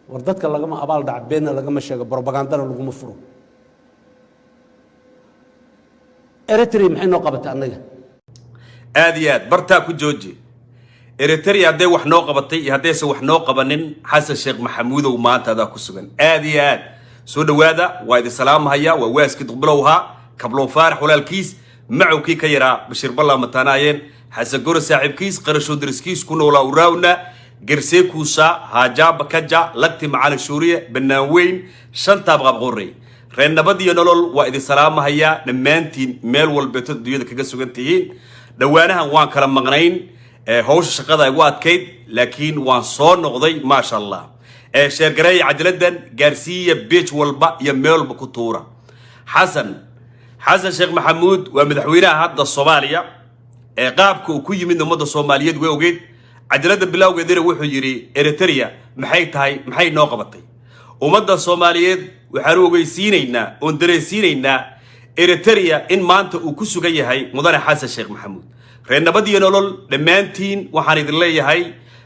وردتك لقما أبال دع بيننا لقما شيء بروباغندا لقما فرو إريتري محين نقبت عنك آديات برتاكو جوجي إريتري هدي وح نوقبتي هدي سو وح نوقبنين حسن الشيخ محمود وما أنت هذا كسجن آديات سود وهذا وايد السلام هيا وواسك تقبلوها قبلوا فارح ولا الكيس معه كي كيرا بشير بالله متناين حسن جور صاحب كيس قرشوا درس كيس كنا ولا وراونا قرسيكوسا هاجاب كجا لقتي معنا الشورية بالنوين شنطة بغوري رينا بدي نلول وايد السلام هيا نمانتين ميل والبيت ديود كجسوجنتين دوانها وان كلام مغنين هوش شقada igu adkeyd laakiin waan soo noqday ma sha Allah sheer garay cadaladan gaarsiya beach walba iyo meel walba ku tuura xasan sheekh maxamuud waa madaxweynaha hadda Soomaaliya qaabka uu ku yimid ummadda Soomaaliyeed way ogeed cadalada bilowgeedina wuxuu yiri Eritrea maxay noo qabatay ummadda Soomaaliyeed waxaan ogeysiinaynaa oo dareensiinaynaa Eritrea in maanta uu ku sugan yahay mudane xasan sheekh maxamuud reena badiyo nolol dhamaantiin waxaan idin leeyahay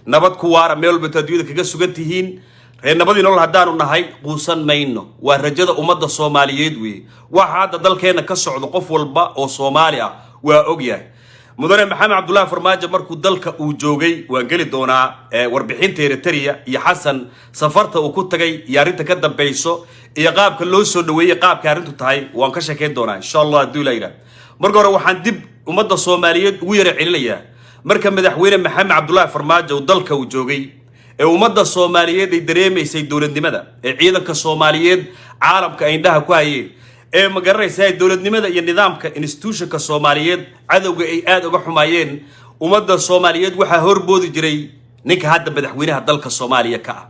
nabad ku waara meel walba dadweynaha kaga sugan tihiin reena badiyo nolol hadaanu nahay quusan mayno waa rajada ummadda Soomaaliyeed waxa hadda dalkeena ka socdo qof walba oo Soomaali ah waa ogyahay mudane maxamed cabdullaahi farmaajo markuu dalka uu joogay waan gali doonaa warbixinta Eritrea iyo xasan safarta uu ku tagay iyo arinta ka dambayso iyo qaabka loo soo dhaweeyay qaabka arintu tahay waan ka sheekeyn doonaa insha Allah haduu ilaahay marka hore waxaan dib ummadda Soomaaliyeed ugu yara celinaya marka madaxweyne maxamed cabdullaahi farmaajo uu dalka uu joogay ummadda Soomaaliyeed ay dareemaysay dawladnimada ciidanka Soomaaliyeed caalamka ay indhaha ku hayeen ma garanaysaa dawladnimada iyo nidaamka institutionka Soomaaliyeed cadawga ay aad uga xumaayeen ummadda Soomaaliyeed waxa horboodi jiray ninka hadda madaxweynaha dalka Soomaaliya ka ah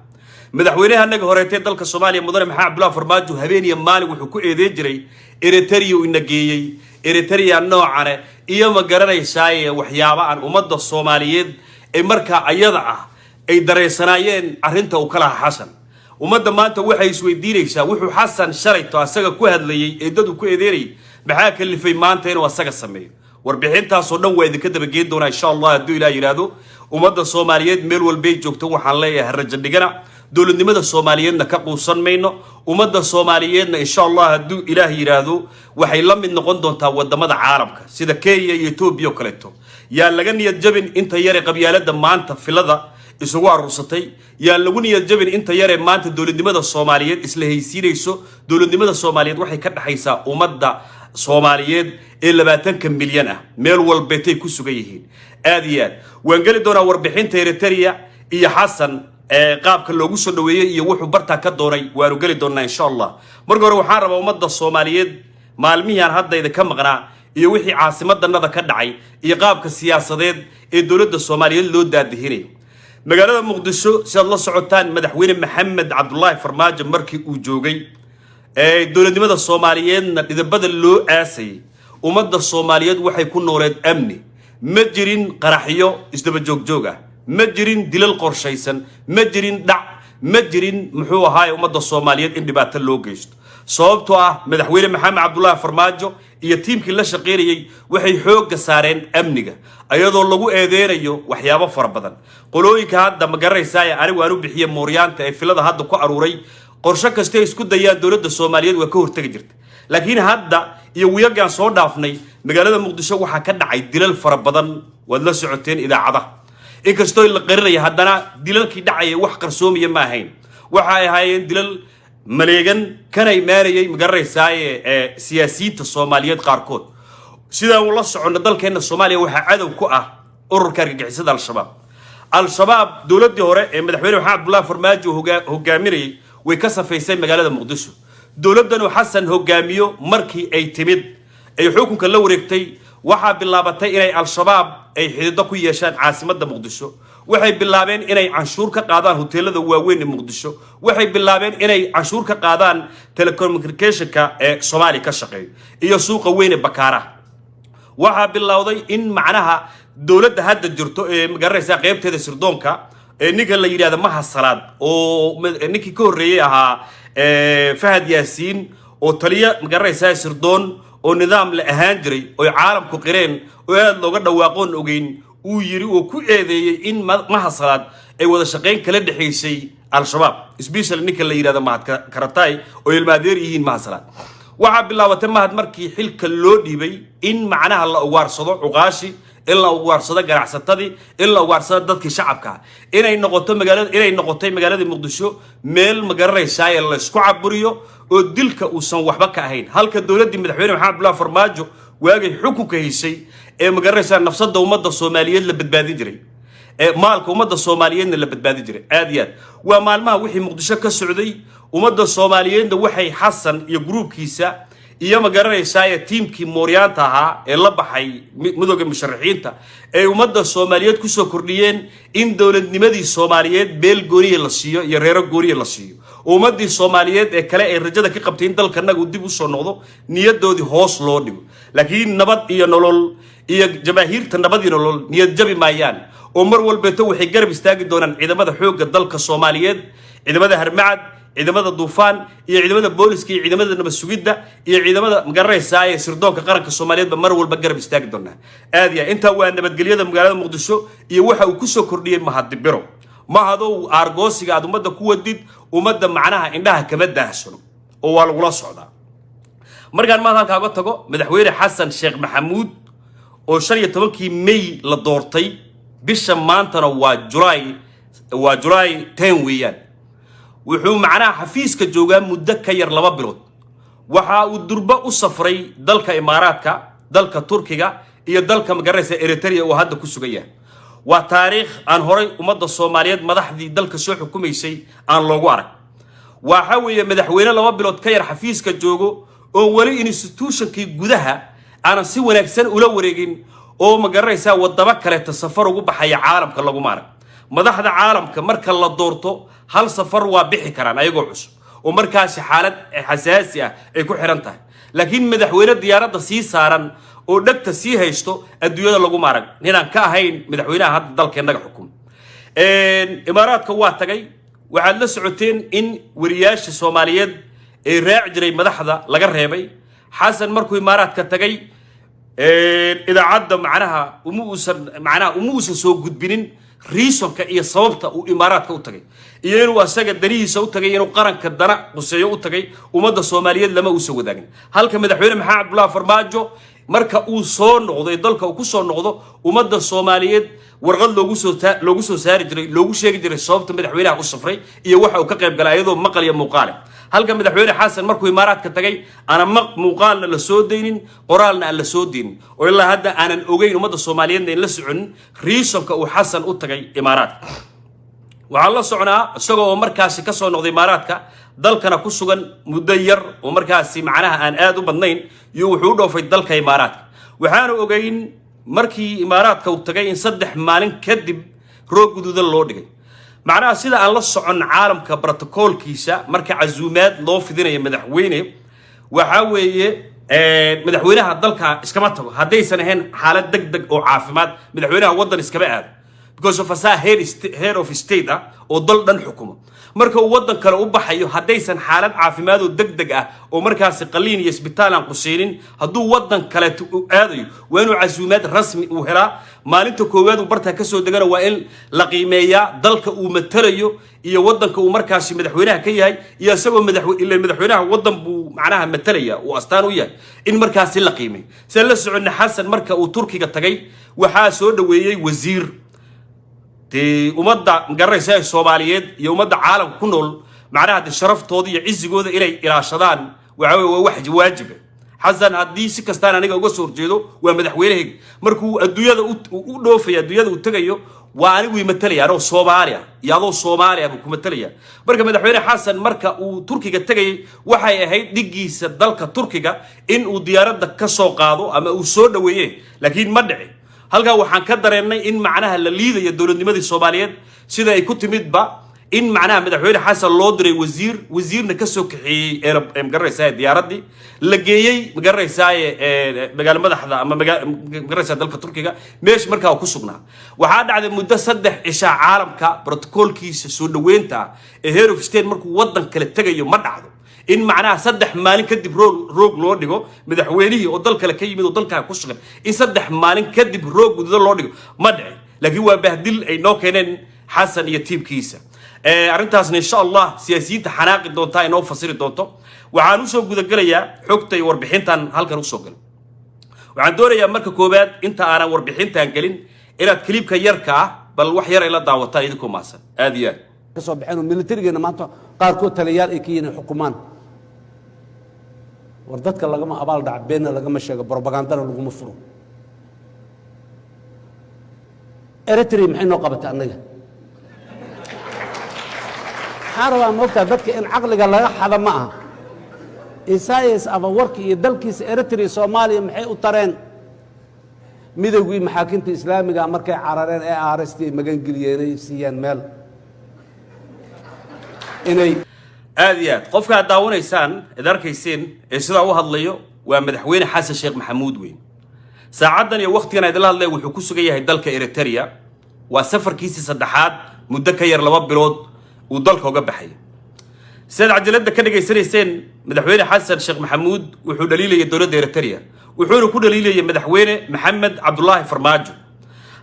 madaxweynaha naga horeeyay dalka Soomaaliya mudane maxamed cabdullaahi farmaajo habeen iyo maalin wuxuu ku eedeyn jiray Eritrea uu inageeyay Eritrea noocane iyo ma garanaysaa waxyaabo aan ummadda Soomaaliyeed ay marka ayada ah ay dareysanaayeen arinta uu kala xasan ummadda maanta waxay isweydiinaysaa wuxuu xasan shalayto asaga ku hadlayay ee dad uu ku eedeynay maxaa kalifay maanta inuu asaga sameeyo warbixintaas oo dhan waa idinka dabageen doonaa insha Allah haduu ilaahay yiraahdo ummadda Soomaaliyeed meel walba ay joogto waxaan leeyahay rajo dhigana dawladnimada Soomaaliyeedna ka quusan mayno ummadda Soomaaliyeedna insha Allah haduu ilaahay yiraahdo waxay la mid noqon doontaa wadamada caalamka sida Kenya iyo Ethiopia oo kaleeto yaa laga niyad jabin inta yare qabyaalada maanta filada isugu aruursatay yaa lagu niyad jabin inta yare maanta dawladnimada Soomaaliyeed isla haysiinayso dawladnimada Soomaaliyeed waxay ka dhaxaysaa ummadda Soomaaliyeed ee 20 milyan ah meel walba ay ku sugan yihiin aad iyo aad waan gali doonaa warbixinta Eritrea iyo xasan qaabka loogu soo dhaweeyay iyo wuxuu barta ka doonay waanu gali doonaa insha Allah marka hore waxaan rabaa ummadda Soomaaliyeed maalmihian hadda idinka maqnaa iyo wixii caasimadanada ka dhacay iyo qaabka siyaasadeed ee dawladda Soomaaliyeed loo daadihinayo magaalada Muqdisho sida la socotaan madaxweyne maxamed cabdullaahi farmaajo markii uu joogay dawladnimada Soomaaliyeedna dhidabada loo aasay ummadda Soomaaliyeed waxay ku nooleed amni ma jirin qaraxyo isdaba joog ah ma jirin dilal qorshaysan ma jirin dhac ma jirin muxuu ahaay ummadda Soomaaliyeed in dhibaato loo geysto sababtoo ah madaxweyne maxamed cabdullaahi farmaajo iyo tiimkii la shaqeynayay waxay xoog saareen amniga ayadoo lagu eedeynayo waxyaabo fara badan qolooyinka hadda ma garanaysaa anigu aanu bixiye mooryaanta ee filada hadda ku aruuray qorshe kasta isku dayaan dawladda Soomaaliyeed waa ka hortagi jirtay laakiin hadda iyo wiyagaan soo dhaafnay magaalada Muqdisho waxa ka dhacay dilal fara badan wad la socoteen idaacadaha inkastoo la qarinayo haddana dilalkii dhacay wax qarsoomiye ma ahayn waxa ay ahaayeen dilal maleegan kanay maarayay ma garanaysaa siyaasiyiinta Soomaaliyeed qaarkood sida uu la socono dalkeena Soomaaliya waxa cadow ku ah ururka argagixisada al-shabaab dawladii hore ee madaxweyne maxamed cabdullaahi farmaajo hogaaminayay way ka safaysay magaalada Muqdisho dawladdan xasan hogaamiyo markii ay timid ay xukunka la wareegtay waxa bilaabatay inay al-shabaab ay xidido ku yeeshaan caasimadda Muqdisho waxay bilaabeen inay canshuur ka qaadaan hoteelada waaweyn ee Muqdisho waxay bilaabeen inay canshuur ka qaadaan telecommunicationka ee Soomaaliya ka shaqeeyo iyo suuqa weyn ee Bakaara waxa bilowday in macnaha dawladda hadda jirto ee magaranaysa qaybteeda sirdoonka ee ninka la yiraahdo mahasalaad oo ninkii ka horeeyay ahaa Fahad Yaasiin oo taliya magaranaysa sirdoon oo nidaam la ahaan jiray oo caalamku qireen oo aad looga dhawaaqoon ogeyn uu yiri oo ku eedeeyay in mahasalaad ay wada shaqeyn kala dhaxaysay al-shabaab special ninka la yiraahdo mahad karatay oo ilmaadeer yihiin mahasalaad waxa bilaabatay mahad markii xilka loo dhiibay in macnaha la ugaarsado cuqaashi in la ugaarsado ganacsatadii in la ugaarsado dadkii shacabka inay noqotay magaalada Muqdisho meel magaranaysa ay la isku caburiyo oo dilka uusan waxba ka ahayn halka dawladda madaxweyne Maxamed Abdullahi Farmaajo waagay xukunka haysay ee magaranaysa nafsada ummadda Soomaaliyeed la badbaadin jiray maalka ummadda Soomaaliyeedna la badbaadin jiray aad iyo aad waa maalmaha wixii Muqdisho ka socday ummadda Soomaaliyeedna waxay Xasan iyo groupkiisa iyo magaranaysa tiimkii Mooriyaanta ahaa ee la baxay midowga musharaxiinta ee ummadda Soomaaliyeed ku soo kordhiyeen in dawladnimadii Soomaaliyeed beel gooniye la siiyo iyo reero gooniye la siiyo ummadii Soomaaliyeed ee kale ee rajada ka qabtay in dalkanagu dib u soo noqdo niyadoodii hoos loo dhigo laakiin nabad iyo nolol iyo jamaahiirta nabad iyo nolol niyad jabi maayaan oo mar walba waxay garab istaagi doonaan ciidamada xoogga dalka Soomaaliyeed ciidamada Harmacad ciidamada Duufaan iyo ciidamada booliska iyo ciidamada nabad sugidda iyo ciidamada magaranaysa ee sirdoonka qaranka Soomaaliyeed mar walba garab istaagi doonaan aad iyo inta waa nabadgelyada magaalada Muqdisho iyo waxa uu ku soo kordhiyay mahadibiro mahadow argoosiga aad ummadda ku wadid ummadda macnaha indhaha kama daahsano oo waa lagu la socdaa markaan maanta halka uga tago madaxweyne Xasan Sheekh Maxamuud oo 15kii May la doortay bisha maantana waa July 10 weeyaan wuxuu macnaha xafiiska joogaa muddo ka yar 2 bilood waxa uu durba u safray dalka Imaaraadka dalka Turkiga iyo dalka magaranaysa Eritrea oo hadda ku sugan yahay waa taariikh aan horay ummadda Soomaaliyeed madaxdii dalka soo xukumaysay aan loogu arag waxa weeye madaxweyne 2 bilood ka yar xafiiska joogo oo wali institutionkii gudaha aan si wanaagsan ula wareegin oo magaranaysa wadaba kale safar ugu baxaya caalamka lagu maarag madaxda caalamka marka la doorto hal safar waa bixi karaan ayagoo cusub oo markaas xaalad xasaasi ah ay ku xiran tahay laakiin madaxweyne diyaaradda sii saaran oo dhagta sii haysto adduunyada lagu maarag inaan ka ahayn madaxweynaha hadda dalkeennaga xukum Imaaraadka waa tagay waxaad la socoteen in wariyaasha Soomaaliyeed ee raac jiray madaxda laga reebay Xasan markuu Imaaraadka tagay idaacadda macnaha uma uusan soo gudbinin reasonka iyo sababta uu Imaaraadka u tagay iyo inuu asaga darihiisa u tagay inuu qaranka dana quseeyo u tagay ummadda Soomaaliyeed lama uu soo wadaagin halka madaxweyne Maxamed Abdullahi Farmaajo marka uu soo noqday dalka uu ku soo noqdo ummadda Soomaaliyeed warqad loogu soo saari jiray loogu sheegi jiray sababta madaxweynaha u safray iyo waxa uu ka qayb galay iyadoo maqal iyo muuqaal halka madaxweyne Xasan markuu Imaaraadka tagay ana muuqaalna la soo deeynin qoraalna aan la soo deeynin oo ilaa hadda aanan ogeyn ummadda Soomaaliyeed in la socon reasonka uu Xasan u tagay Imaaraadka waxa la soconaa isagoo markaas ka soo noqday Imaaraadka dalkana ku sugan muddo yar oo markaas macnaha aan aad u badnayn iyo wuxuu dhoofay dalka Imaaraadka waxaanu ogeyn markii Imaaraadka uu tagay in 3 maalin kadib roog guduudan loo dhigay macnaha sida aan la socon caalamka protocolkiisa marka casuumaad loo fidinayo madaxweyne waxa weeye madaxweynaha dalka iskama tago hadaysan ahayn xaalad degdeg oo caafimaad madaxweynaha wadan iskama aad because of a head of state oo dal dhan xukumo marka uu wadan kale u baxayo hadaysan xaalad caafimaad oo degdeg ah oo markaas qaliin iyo isbitaal aan quseynin haduu wadan kale u aadayo waa inuu casuumaad rasmi u helaa maalinta koowaad uu barta ka soo degana waa in la qiimeeyaa dalka uu matalayo iyo wadanka uu markaas madaxweynaha ka yahay iyo asagoo madaxweynaha wadan buu macnaha matalaya oo astaan u yahay in markaas la qiimeeyo sida la socodna Xasan marka uu Turkiga tagay waxa soo dhaweeyay wasiir ummadda magaranaysa Soomaaliyeed iyo ummadda caalamka ku nool macnaha sharaftooda iyo cisigooda inay ilaashadaan waxa wax waajib Xasan haddii si kastaan aniga uga soo horjeedo waa madaxweynaha markuu adduunyada u dhoofay adduunyada u tagayo waa anigu imatalaya oo Soomaaliya buu ku matalaya marka madaxweyne Xasan marka uu Turkiga tagay waxay ahayd digiisa dalka Turkiga in uu diyaaradda ka soo qaado ama uu soo dhaweeyay laakiin ma dhicin halka waxaan ka dareennay in macnaha la liidayo dawladnimadii Soomaaliyeed sida ay ku timidba in macnaha madaxweyne Xasan loo diray wasiirna ka soo kixiyay magaranaysa diyaaradii la geeyay magaranaysa magaalada madaxda ama magaranaysa dalka Turkiga meesh markaa ku sugnaa waxa dhacday muddo 3 cisha caalamka protocolkiisa soo dhaweynta ee head of state markuu wadan kale tagayo ma dhacdo in macnaha 3 maalin kadib roog loo dhigo madaxweynihii oo dal kale ka yimid oo dalka ku sugan in 3 maalin kadib roog guduudan loo dhigo ma dhicin laakiin waa bahdil ay noo keeneen Xasan iyo tiimkiisa arrintaasna insha allah siyaasiyiinta xanaaqi doontaa inoo fasiri doonto waxaan usoo gudagelayaa xogta iyo warbixintan halkan usoo galay waxaan doonayaa marka koowaad inta aanan warbixintan gelin inaad kliibka yarka ah bal wax yar ay la daawataan idinkoo maasan aad iyo aad kasoo baxeen militarigeena maanta qaarkood taliyaal ay ka yihiin xukumaan war dadka lagama abaal dhac beenna lagama sheego propagandana laguma furo eritrea maxay noo qabatay annaga waxaan rabaa moogtaa dadka in caqliga laga xada ma aha isayas abawarka iyo dalkiisa eritrea soomaaliya maxay u tareen midowgii maxaakiimta islaamiga markay carareen ee aaresti ay magangeliyeen ay siiyeen meel inay aad iyo aad qofka aad daawanaysaan id arkayseen ee sidaa u hadlayo waa madaxweyne xasan sheekh maxamuud weyn saacadan iyo waqtigan idinla hadlay wuxuu ku sugan yahay dalka eritrea waa safarkiisii saddexaad muddo ka yar 2 bilood uu dalka uga baxay sidaad cajalada ka dhageysanayseen madaxweyne xasan sheekh maxamuud wuxuu dhaliilayay dowladda eritrea wuxuuna ku dhaliilayay madaxweyne maxamed cabdullaahi farmaajo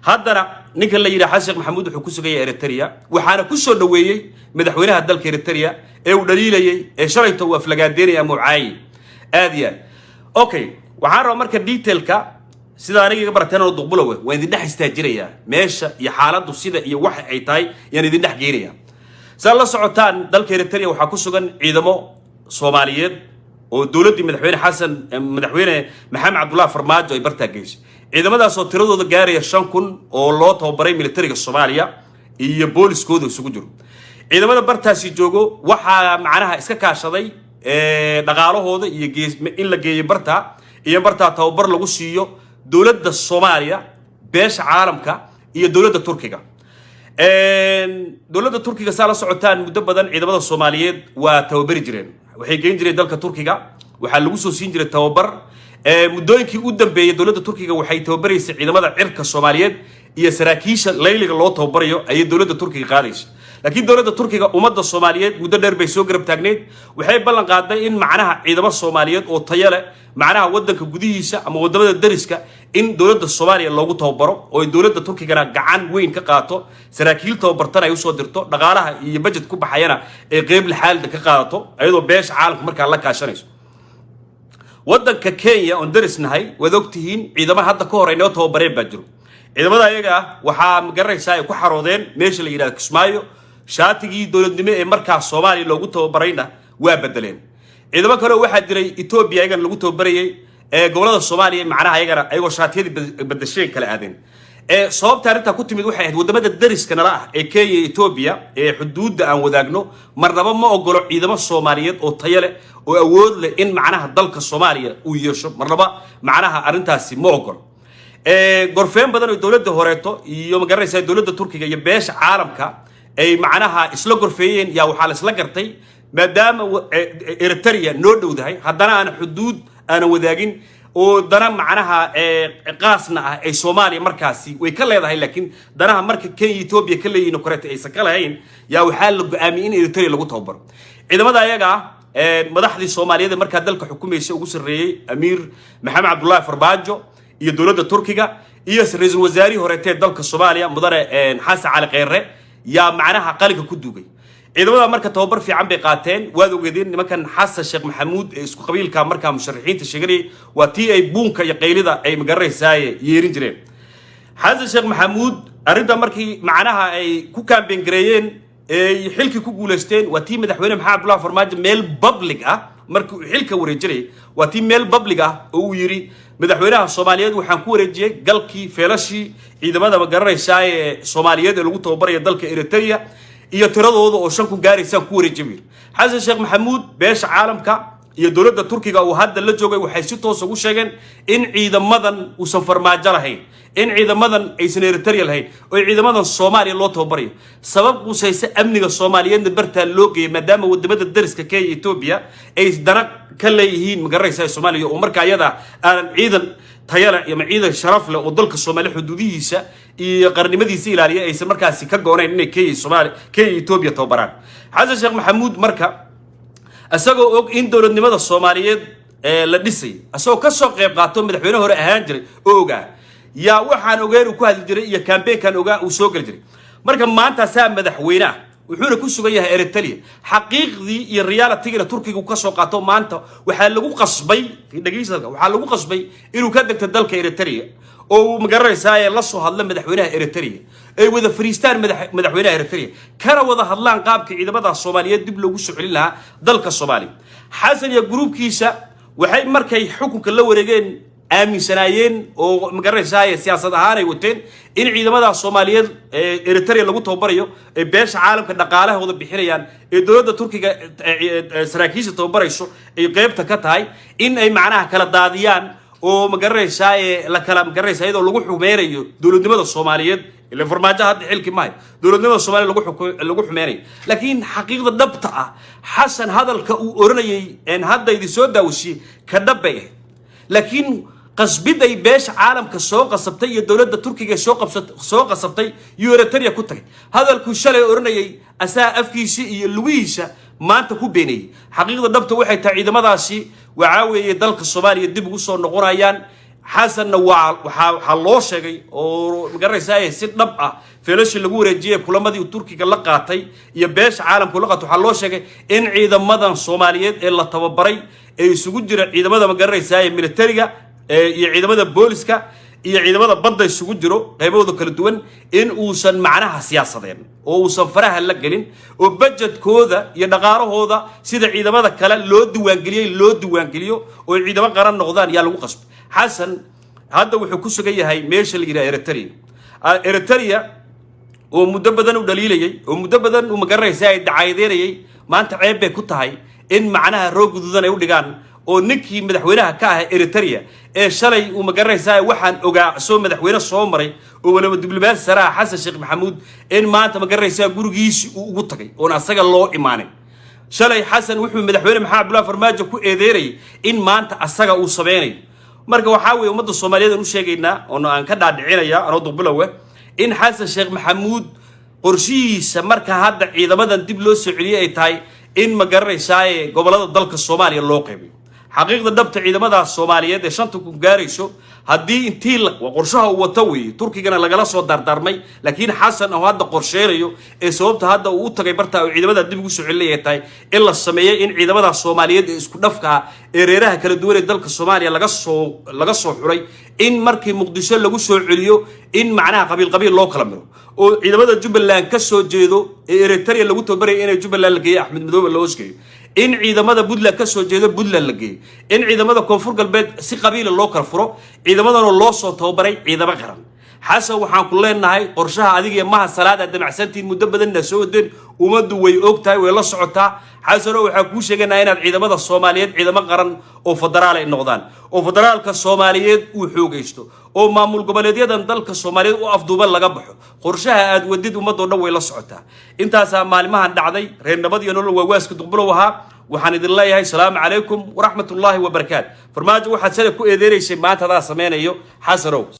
haddana ninka la yidhaha xasan sheekh maxamuud wuxuu ku sugan yahay eritrea waxaana ku soo dhaweeyey madaxweynaha dalka eritrea ee uu dhaliilayay ee shalayto uu aflagaadeynaya mucaayi aad iyo aad okay waxaan rabaa marka detailka sida aniga iga barateen oo duqbulowe waan idin dhex istaajinayaa meesha iyo xaaladdu sida iyo waxa ay tahay yaan idin dhex geenayaa saa la socotaan dalka eritrea waxaa ku sugan ciidamo soomaaliyeed oo dowladdii madaxweyne maxamed cabdullaahi farmaajo ay bartaa geysay ciidamadaasoo tiradooda gaaraya 5,000 oo loo tababaray militariga soomaaliya iyo booliskooda isugu jiro ciidamada bartaasi joogo waxaa macnaha iska kaashaday dhaqaalahooda iyo in la geeyo bartaa iyo bartaa tababar lagu siiyo dowladda soomaaliya beesha caalamka iyo dowladda turkiga dowladda turkiga saa la socotaan muddo badan ciidamada soomaaliyeed waa tababari jireen waxay geyn jireen dalka turkiga waxaa lagu soo siin jiray tababar muddooyinkii u dambeeyay dowladda turkiga waxay tababaraysay ciidamada cirka soomaaliyeed iyo saraakiisha layliga loo tababarayo ayay dowladda turkiga qaadaysay laakiin dowladda turkiga ummadda soomaaliyeed muddo dheer bay soo garab taagneed waxay ballan qaaday in macnaha ciidamo soomaaliyeed oo tayo leh macnaha waddanka gudihiisa ama waddamada dariska in dowladda soomaaliya loogu tababaro oo dowladda turkigana gacan weyn ka qaato saraakiil tababartan ay usoo dirto dhaqaalaha iyo budget ku baxayana ee qeyb lixaalda ka qaadato ayadoo beesha caalamka markaa la kaashanayso waddanka kenya oon darisnahay waad ogtihiin ciidamo hadda ka hor ay noo tababareen baa jiro ciidamada ayaga ah waxaa magaranaysaa ay ku xaroodeen meesha la yidhahdo kismaayo shaatigii dowladnimo ee markaa soomaaliya loogu tababarayna waa bedeleen ciidamo kale waxaa jiray etoobiya ayagana lagu tababarayay ee gobolada soomaaliya macnaha ayagoo shaatiyadii bedesheen kala aadeen sababta arrintaa ku timid waxay ahayd waddamada dariska nala ah ee kenya iyo etoobiya ee xuduudda aan wadaagno marnaba ma ogolo ciidamo soomaaliyeed oo tayo leh oo awood leh in macnaha dalka soomaaliya uu yeesho marnaba macnaha arrintaasi ma ogolo gorfeen badan oo dowladda horeeto iyo magaranaysaa dowladda turkiga iyo beesha caalamka ay macnaha isla gorfeeyeen yaa waxaa la isla gartay maadaama eritrea noo dhowdahay haddana aan xuduud aanan wadaagin oo dana macnaha qaasna ah ay soomaaliya markaasi way ka leedahay laakiin danaha marka kenya etoobiya ka leeyihiin oo koreeta aysan ka lahayn yaa waxaa la go'aamiyey in eritrea lagu tababaro ciidamada ayaga ah madaxdii soomaaliyeed ee markaa dalka xukumaysa ugu sarreeyey amiir maxamed cabdullaahi farmaajo iyo dowladda turkiga iyo ra-iisul wasaarihii horeetee dalka soomaaliya mudane xasan cali kheyre yaa macnaha qalinka ku duugay ciidamada marka tababar fiican bay qaateen waad ogeedeen nimankan xasan sheekh maxamuud ee isku qabiilka markaa musharaxiinta sheeganayay waa tii ay buunka iyo qaylida ay magaranaysaa yeerin jireen xasan sheekh maxamuud arrinta markii macnaha ay ku kaambeen gareeyeen ee xilkii ku guuleysteen waa tii madaxweyne maxamed cabdullaahi farmaajo meel public ah markii uu xilka wareejinayay waa tii meel public ah oo uu yidhi madaxweynaha soomaaliyeed waxaan ku wareejiyey galkii feelashii ciidamada magaranaysaa ee soomaaliyeed ee lagu tababaraya dalka eritrea iyo tiradooda oo 5 ku gaaraysaan ku wareejiyay xasan sheekh maxamuud beesha caalamka iyo dowladda turkiga oo hadda la joogay waxay si toos ugu sheegeen in ciidamadan uusan farmaajo lahayn in ciidamadan aysan eritrea lahayn oo ciidamadan Soomaaliya loo tababarayo sabab qusaysa amniga Soomaaliyeed bartaa loo geeyay maadaama wadamada dariska Kenya Ethiopia ay dana ka leeyihiin magaranaysaa Soomaaliya oo markaa ayada aan ciidan tayala iyo ciidan sharaf leh oo dalka Soomaaliya xuduudihiisa iyo qarnimadiisa ilaaliya aysan markaasi ka goonayn inay Kenya Ethiopia tababaraan xasan sheekh maxamuud marka asagoo og in dowladnimada Soomaaliyeed la dhisay asagoo ka soo qayb qaato madaxweyne hore ahaan jiray oo ogaa yaa waxaan ogeyn ku hadli jiray iyo campaign-kan ogaa uu soo gal jiray marka maanta saa madaxweynaha wuxuuna ku sugan yahay Eritrea xaqiiqdii iyo reality-ga Turkiga ka soo qaato maanta waxa lagu qasbay dhageysadka waxa lagu qasbay inuu ka degto dalka Eritrea oo magaranaysaa la soo hadla madaxweynaha Eritrea ay wada fariistaan madaxweynaha Eritrea kana wada hadlaan qaabka ciidamada Soomaaliyeed dib loogu soo celin lahaa dalka Soomaaliya xasan iyo groupkiisa waxay markay xukunka la wareegeen aaminsanaayeen oo magaranaysaa siyaasad ahaan ay wateen in ciidamada Soomaaliyeed Eritrea lagu tababarayo ee beesha caalamka dhaqaalahooda bixinayaan ee dawladda Turkiga saraakiisha tababarayso ay qaybta ka tahay in ay macnaha kala daadiyaan oo magaranaysaa la kala magaranaysaa iyadoo lagu xumeeyo dawladnimada Soomaaliyeed ila farmaajo hadda xilki maayo dawladnimada Soomaaliyeed lagu xumeeyo laakiin xaqiiqda dhabta ah xasan hadalka uu oranayay in hadda idin soo daawashay ka dhabay laakiin qasbid ay beesha caalamka soo qasabtay iyo dawladda Turkiga soo qasabtay iyo Eritrea ku tagay hadalku shalay oranayay asaa afkiisa iyo lugiisa maanta ku beenay xaqiiqda dhabta waxay tahay ciidamadaasi waxa weeye dalka Soomaaliya dib ugu soo noqonayaan xasanna waxa loo sheegay oo magaranaysaa si dhab ah feelashi lagu wareejiyay kulamadii Turkiga la qaatay iyo beesha caalamku la qaato waxa loo sheegay in ciidamadan Soomaaliyeed ee la tababaray ay isugu jira ciidamada magaranaysaa militariga iyo ciidamada booliska iyo ciidamada badda isugu jiro qaybahooda kala duwan in uusan macnaha siyaasadeen oo uusan faraha la gelin oo budgetkooda iyo dhaqaalahooda sida ciidamada kale loo diiwaangeliyo oo ciidamo qaran noqdaan yaa lagu qasbay xasan hadda wuxuu ku sugan yahay meesha la yiraahdo Eritrea oo muddo badan u dhaliilayay oo muddo badan u magaranaysaa ay dacaydeynayay maanta ceeb bay ku tahay in macnaha roog gududan ay u dhigaan oo ninkii madaxweynaha ka ah Eritrea ee shalay uu magaranaysaa waxaan ogaa soo madaxweyne soo maray oo waliba diblomaasi saraa xasan sheekh maxamuud in maanta magaranaysaa gurigiisa uu ugu tagay oo asaga loo imaanin shalay xasan wuxuu madaxweyne maxamed abdullaah farmaajo ku eedeeray in maanta asaga uu sameeyay marka waxa weeye ummadda Soomaaliyeed u sheegaynaa oo aan ka dhaadhicinaya anoo dubulowe in xasan sheekh maxamuud qorshihiisa marka hadda ciidamadan dib loo soo celiyay ay tahay in magaranaysaa gobolada dalka Soomaaliya loo qeybiyo xaqiiqda dhabta ciidamada Soomaaliyeed ee shanta ku gaarayso haddii intii qorshaha uu wato weey Turkigana lagala soo dardarmay laakiin xasan oo hadda qorsheynayo ee sababta hadda uu u tagay barta oo ciidamada dib ugu soo celinayay tahay in la sameeyay in ciidamada Soomaaliyeed ee isku dhafka ee reeraha kala duwan ee dalka Soomaaliya laga soo xuray in markii Muqdisho lagu soo celiyo in macnaha qabiil loo kala miro oo ciidamada Jubbaland ka soo jeedo ee Eritrea lagu tababaray inay Jubbaland la geeyo Axmed Madoobe loo iskeeyo in ciidamada Puntland ka soo jeedo Puntland la geeyo in ciidamada Koonfur Galbeed si qabiil loo kala furo ciidamadana loo soo tababaray ciidamo qaran xasan waxaan ku leenahay qorshaha adiga maha salaada damacsantiin muddo badan soo wadeen umadu way ogtahay way la socotaa xasan waxa ku sheeganaa inaad ciidamada Soomaaliyeed ciidamo qaran oo federaal ay noqdaan oo federaalka Soomaaliyeed uu xoogaysto oo maamul goboleedyadan dalka Soomaaliyeed u afduuban laga baxo qorshaha aad wadid ummadoo dhan way la socotaa intaas maalimahan dhacday reer nabad iyo nolol waaska duqbulow ahaa waxaan idin leeyahay salaamu calaykum wa rahmatullaahi wa barakaatuh farmaajo waxaad sare ku eedeereysay maanta hada sameynayo xasanow